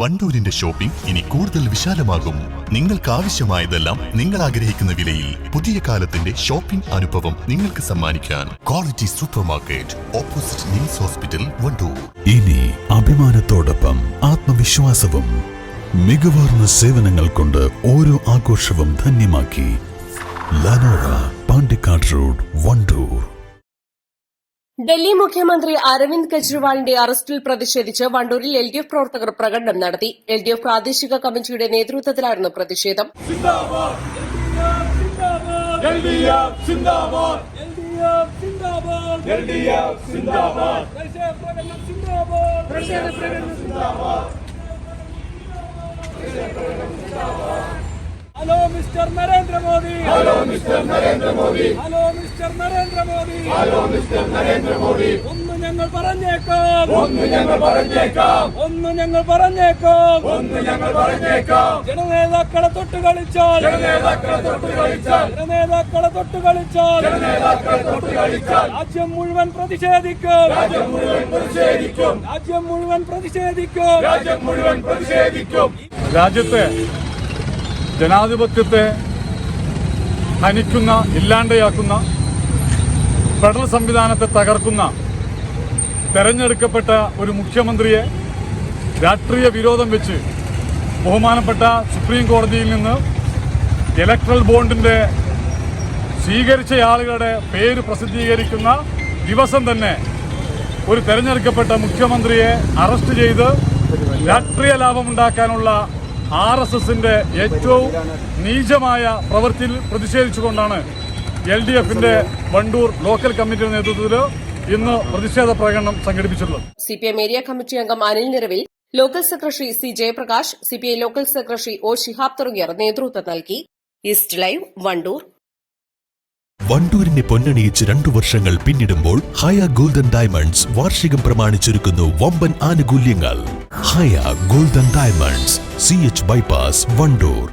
വണ്ടൂരിന്റെ shopping ഇനി കൂടുതൽ വിശാലമാകും. നിങ്ങൾക്ക് ആവശ്യമായതെല്ലാം നിങ്ങൾ ആഗ്രഹിക്കുന്ന വിലയിൽ പുതിയ കാലത്തിന്റെ ഷോപ്പിംഗ് അനുഭവം നിങ്ങൾക്ക് സമ്മാനിക്കാൻ quality supermarket opposite NIMS hospital, Wandoor. ഇനി അഭിമാനത്തോടൊപ്പം ആത്മവിശ്വാസവും. മികവാർന്ന സേവനങ്ങൾ കൊണ്ട് ഓരോ ആഘോഷവും ധന്യമാക്കി. ലനോറ, പാണ്ടിക്കാട് റോഡ്, വണ്ടൂർ. ഡൽഹി മുഖ്യമന്ത്രി അരവിന്ദ് കെജ്രിവാളിന്റെ അറസ്റ്റിൽ പ്രതിഷേധിച്ച് വണ്ടൂരിൽ LDF പ്രവർത്തകർ പ്രകടനം നടത്തി. LDF പ്രാദേശിക കമ്മിറ്റിയുടെ നേതൃത്വത്തിലായിരുന്നു പ്രതിഷേധം. Hello mister Narendra Modi, hello mister Narendra Modi, hello mister Narendra Modi, hello mister Narendra Modi. ഒന്ന് ഞങ്ങൾ പറഞ്ഞേക്കാം, ഒന്ന് ഞങ്ങൾ പറഞ്ഞേക്കാം, ഒന്ന് ഞങ്ങൾ പറഞ്ഞേക്കാം, ഒന്ന് ഞങ്ങൾ പറഞ്ഞേക്കാം. ജനനേതാക്കളെ തൊട്ട് കളിച്ചാൽ, ജനനേതാക്കളെ തൊട്ട് കളിച്ചാൽ, ജനനേതാക്കളെ തൊട്ട് കളിച്ചാൽ, ജനനേതാക്കളെ തൊട്ട് കളിച്ചാൽ രാജ്യം മുഴുവൻ പ്രതിഷേധിക്കും, രാജ്യം മുഴുവൻ പ്രതിഷേധിക്കും, രാജ്യം മുഴുവൻ പ്രതിഷേധിക്കും, രാജ്യം മുഴുവൻ പ്രതിഷേധിക്കും. രാജ്യത്തെ ജനാധിപത്യത്തെ ഹനിക്കുന്ന, ഇല്ലാണ്ടയാക്കുന്ന, ഫെഡറൽ സംവിധാനത്തെ തകർക്കുന്ന തെരഞ്ഞെടുക്കപ്പെട്ട ഒരു മുഖ്യമന്ത്രിയെ രാഷ്ട്രീയ വിരോധം വെച്ച് ബഹുമാനപ്പെട്ട സുപ്രീം കോടതിയിൽ നിന്ന് ഇലക്ട്രൽ ബോണ്ടിന്റെ സ്വീകരിച്ച ആളുകളുടെ പേര് പ്രസിദ്ധീകരിക്കുന്ന ദിവസം തന്നെ ഒരു തെരഞ്ഞെടുക്കപ്പെട്ട മുഖ്യമന്ത്രിയെ അറസ്റ്റ് ചെയ്ത് രാഷ്ട്രീയ ലാഭമുണ്ടാക്കാനുള്ള RSSന്റെ ഏറ്റവും നീചമായ പ്രവൃത്തിയിൽ പ്രതിഷേധിച്ചുകൊണ്ടാണ് LDFന്റെ വണ്ടൂർ ലോക്കൽ കമ്മിറ്റിയുടെ നേതൃത്വത്തിൽ ഇന്ന് പ്രതിഷേധ പ്രകടനം സംഘടിപ്പിച്ചിട്ടുള്ളത്. CPM ഏരിയ കമ്മിറ്റി അംഗം അനിൽ നിറവിൽ, local secretary C Jayaprakash, CPI local secretary O Shihab തുടങ്ങിയവർ നേതൃത്വം നൽകി. East live, Wandoor. വണ്ടൂരിനെ പൊന്നണിയിച്ച് 2 വർഷങ്ങൾ പിന്നിടുമ്പോൾ ഹയ ഗോൾഡൻ ഡയമണ്ട്സ് വാർഷികം പ്രമാണിച്ചൊരുക്കുന്നു വമ്പൻ ആനുകൂല്യങ്ങൾ. Haya golden diamonds, CH bypass, Wandoor.